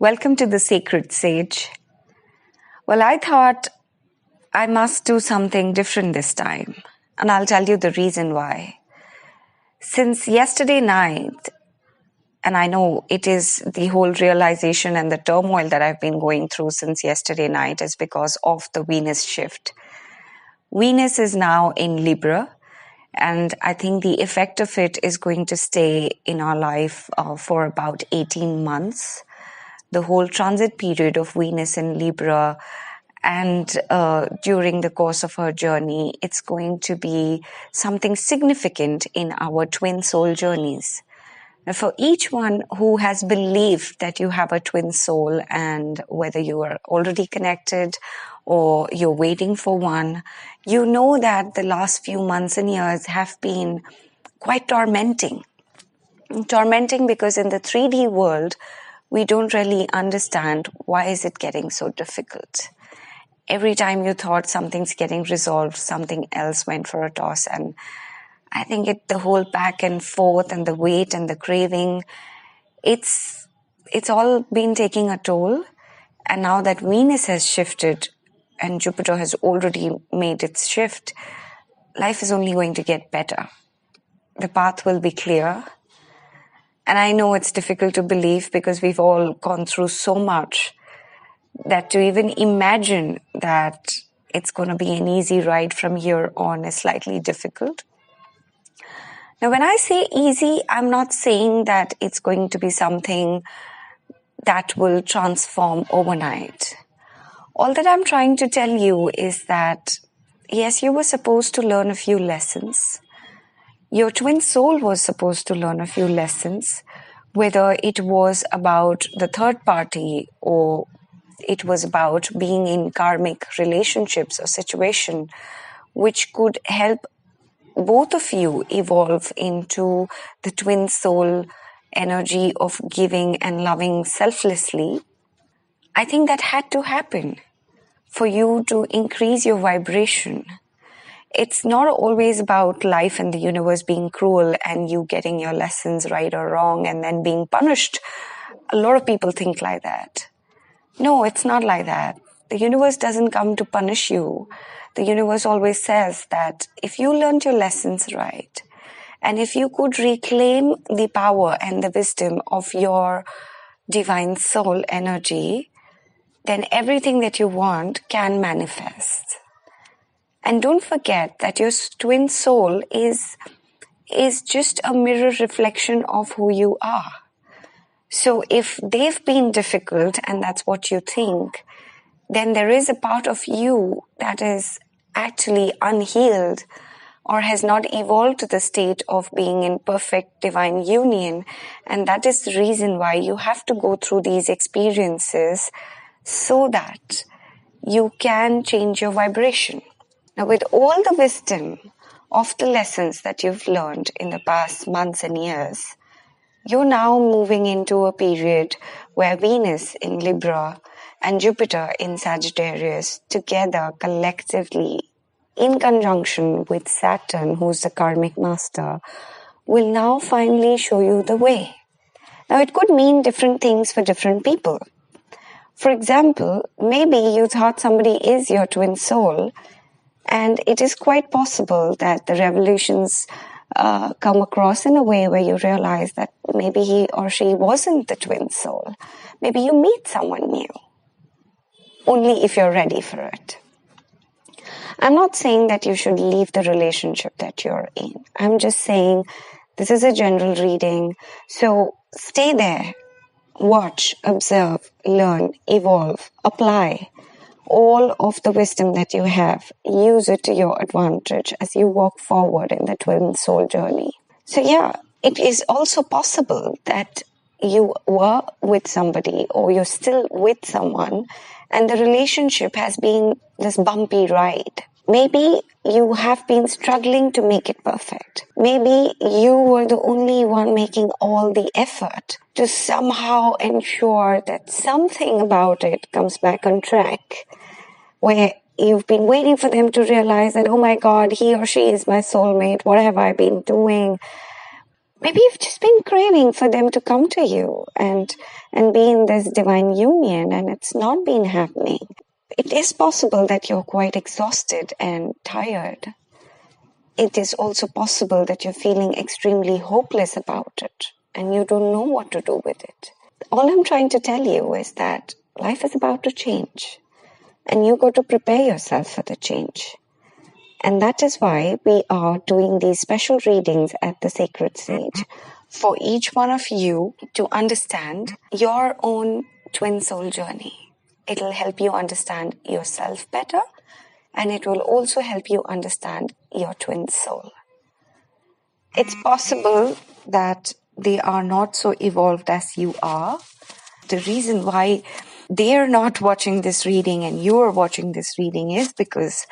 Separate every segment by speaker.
Speaker 1: Welcome to the Sacred Sage. Well, I thought I must do something different this time, and I'll tell you the reason why. Since yesterday night, and I know it is the whole realization and the turmoil that I've been going through since yesterday night is because of the Venus shift. Venus is now in Libra, and I think the effect of it is going to stay in our life for about 18 months. The whole transit period of Venus in Libra, and during the course of her journey, it's going to be something significant in our twin soul journeys. Now, for each one who has believed that you have a twin soul, and whether you are already connected or you're waiting for one, you know that the last few months and years have been quite tormenting. Tormenting because in the 3D world, we don't really understand why is it getting so difficult. Every time you thought something's getting resolved, something else went for a toss. And I think the whole back and forth and the weight and the craving, it's all been taking a toll. And now that Venus has shifted and Jupiter has already made its shift, life is only going to get better. The path will be clear. And I know it's difficult to believe because we've all gone through so much that to even imagine that it's going to be an easy ride from here on is slightly difficult. Now, when I say easy, I'm not saying that it's going to be something that will transform overnight. All that I'm trying to tell you is that, yes, you were supposed to learn a few lessons. Your twin soul was supposed to learn a few lessons, whether it was about the third party or it was about being in karmic relationships or situation, which could help both of you evolve into the twin soul energy of giving and loving selflessly. I think that had to happen for you to increase your vibration. It's not always about life and the universe being cruel and you getting your lessons right or wrong and then being punished. A lot of people think like that. No, it's not like that. The universe doesn't come to punish you. The universe always says that if you learned your lessons right, and if you could reclaim the power and the wisdom of your divine soul energy, then everything that you want can manifest. And don't forget that your twin soul is just a mirror reflection of who you are. So if they've been difficult and that's what you think, then there is a part of you that is actually unhealed or has not evolved to the state of being in perfect divine union. And that is the reason why you have to go through these experiences so that you can change your vibration. Now, with all the wisdom of the lessons that you've learned in the past months and years, you're now moving into a period where Venus in Libra and Jupiter in Sagittarius together collectively in conjunction with Saturn, who's the karmic master, will now finally show you the way. Now, it could mean different things for different people. For example, maybe you thought somebody is your twin soul, and it is quite possible that the revelations come across in a way where you realize that maybe he or she wasn't the twin soul. Maybe you meet someone new, only if you're ready for it. I'm not saying that you should leave the relationship that you're in. I'm just saying this is a general reading. So stay there, watch, observe, learn, evolve, apply. All of the wisdom that you have, use it to your advantage as you walk forward in the twin soul journey. So yeah, it is also possible that you were with somebody or you're still with someone and the relationship has been this bumpy ride. Maybe you have been struggling to make it perfect. Maybe you were the only one making all the effort to somehow ensure that something about it comes back on track, where you've been waiting for them to realize that, oh my God, he or she is my soulmate. What have I been doing? Maybe you've just been craving for them to come to you and be in this divine union, and it's not been happening. It is possible that you're quite exhausted and tired. It is also possible that you're feeling extremely hopeless about it and you don't know what to do with it. All I'm trying to tell you is that life is about to change and you got to prepare yourself for the change. And that is why we are doing these special readings at the Sacred Sage for each one of you to understand your own twin soul journey. It'll help you understand yourself better, and it will also help you understand your twin soul. It's possible that they are not so evolved as you are. The reason why they're not watching this reading and you're watching this reading is because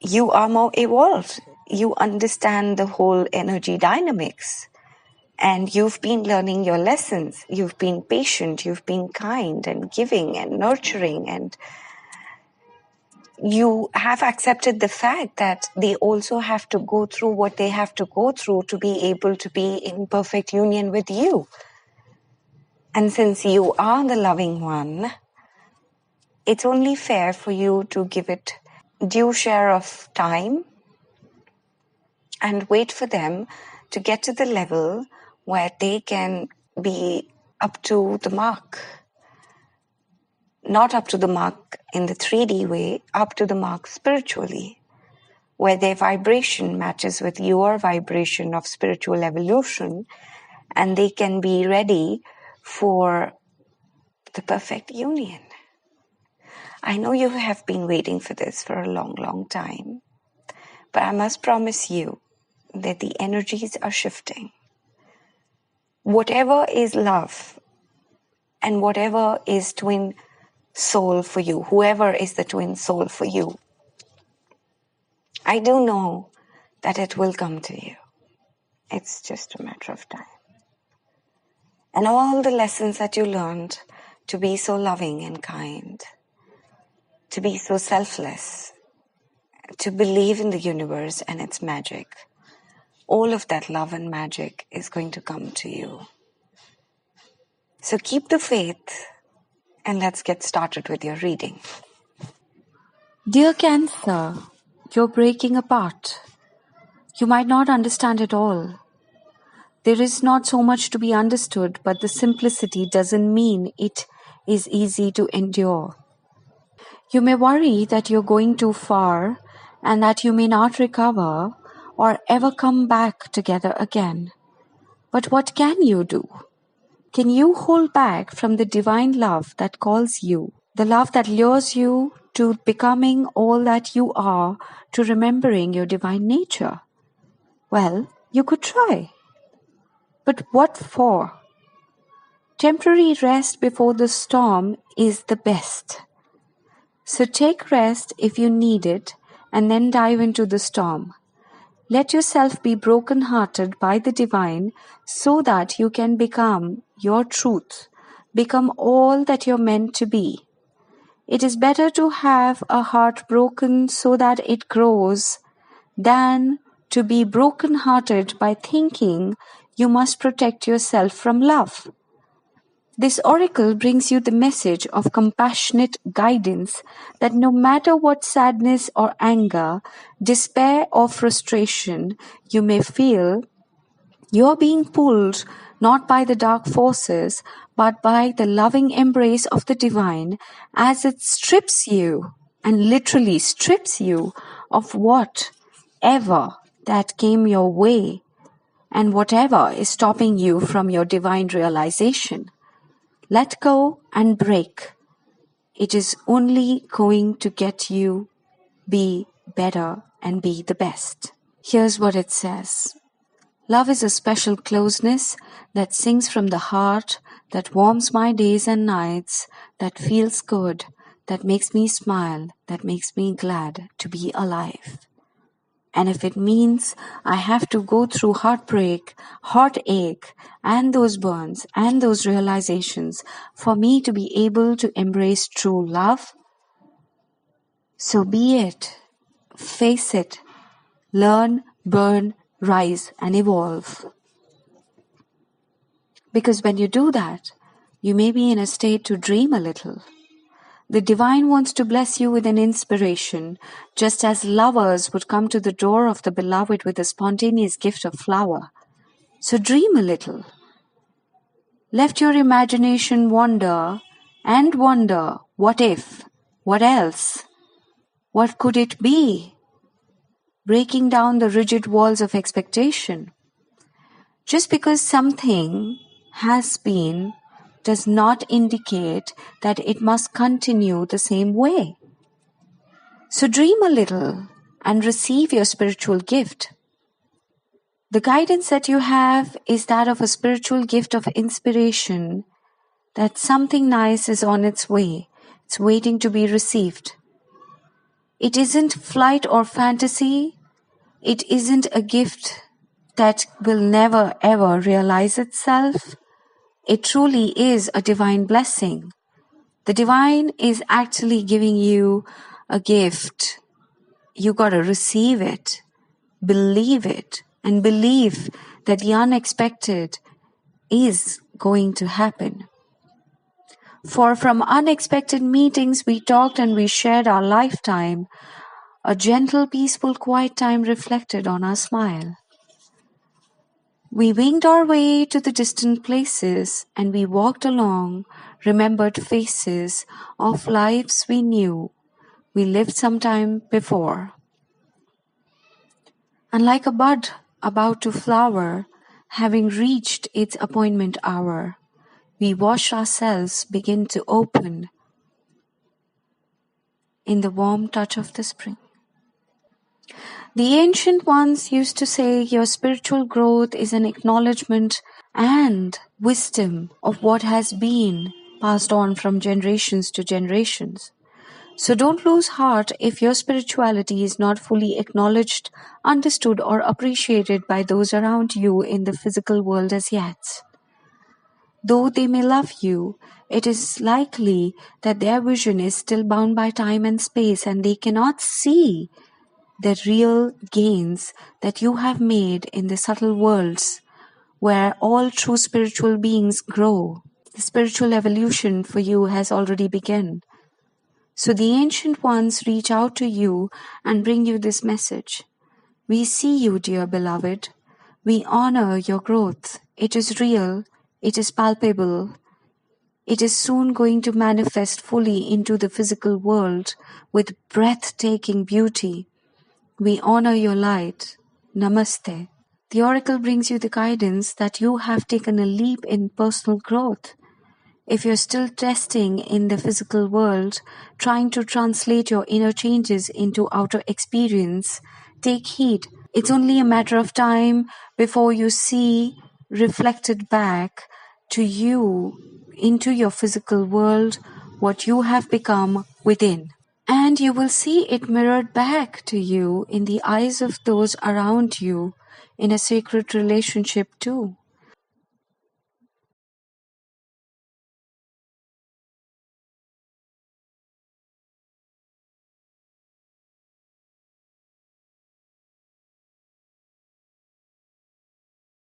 Speaker 1: you are more evolved. You understand the whole energy dynamics. And you've been learning your lessons. You've been patient. You've been kind and giving and nurturing. And you have accepted the fact that they also have to go through what they have to go through to be able to be in perfect union with you. And since you are the loving one, it's only fair for you to give it due share of time and wait for them to get to the level where they can be up to the mark. Not up to the mark in the 3D way, up to the mark spiritually, where their vibration matches with your vibration of spiritual evolution, and they can be ready for the perfect union. I know you have been waiting for this for a long, long time, but I must promise you that the energies are shifting. Whatever is love and whatever is twin soul for you, whoever is the twin soul for you, I do know that it will come to you. It's just a matter of time. And all the lessons that you learned to be so loving and kind, to be so selfless, to believe in the universe and its magic, all of that love and magic is going to come to you. So keep the faith and let's get started with your reading.
Speaker 2: Dear Cancer, you're breaking apart. You might not understand it all. There is not so much to be understood, but the simplicity doesn't mean it is easy to endure. You may worry that you're going too far and that you may not recover or ever come back together again. But what can you do? Can you hold back from the divine love that calls you, the love that lures you to becoming all that you are, to remembering your divine nature? Well, you could try. But what for? Temporary rest before the storm is the best. So take rest if you need it and then dive into the storm. Let yourself be broken-hearted by the divine so that you can become your truth, become all that you're meant to be. It is better to have a heart broken so that it grows than to be broken-hearted by thinking you must protect yourself from love. This oracle brings you the message of compassionate guidance that no matter what sadness or anger, despair or frustration you may feel, you are being pulled not by the dark forces, but by the loving embrace of the divine as it strips you, and literally strips you, of whatever that came your way and whatever is stopping you from your divine realization. Let go and break. It is only going to get you be better and be the best. Here's what it says. Love is a special closeness that sings from the heart, that warms my days and nights, that feels good, that makes me smile, that makes me glad to be alive. And if it means I have to go through heartbreak, heartache, and those burns and those realizations for me to be able to embrace true love, so be it. Face it. Learn, burn, rise, and evolve. Because when you do that, you may be in a state to dream a little. The divine wants to bless you with an inspiration, just as lovers would come to the door of the beloved with a spontaneous gift of flower. So dream a little. Let your imagination wander and wonder, what if? What else? What could it be? Breaking down the rigid walls of expectation. Just because something has been does not indicate that it must continue the same way. So dream a little and receive your spiritual gift. The guidance that you have is that of a spiritual gift of inspiration, that something nice is on its way. It's waiting to be received. It isn't flight or fantasy. It isn't a gift that will never ever realize itself. It truly is a divine blessing. The divine is actually giving you a gift. You got to receive it, believe it, and believe that the unexpected is going to happen. For from unexpected meetings we talked and we shared our lifetime. A gentle, peaceful, quiet time reflected on our smile. We winged our way to the distant places, and we walked along remembered faces of lives we knew we lived some time before. And like a bud about to flower, having reached its appointment hour, we watched ourselves begin to open in the warm touch of the spring. The ancient ones used to say your spiritual growth is an acknowledgement and wisdom of what has been passed on from generations to generations. So don't lose heart if your spirituality is not fully acknowledged, understood, or appreciated by those around you in the physical world as yet. Though they may love you, it is likely that their vision is still bound by time and space, and they cannot see the real gains that you have made in the subtle worlds where all true spiritual beings grow. The spiritual evolution for you has already begun. So the ancient ones reach out to you and bring you this message. We see you, dear beloved. We honor your growth. It is real. It is palpable. It is soon going to manifest fully into the physical world with breathtaking beauty. We honor your light. Namaste. The oracle brings you the guidance that you have taken a leap in personal growth. If you're still testing in the physical world, trying to translate your inner changes into outer experience, take heed. It's only a matter of time before you see reflected back to you into your physical world what you have become within. And you will see it mirrored back to you in the eyes of those around you in a sacred relationship too.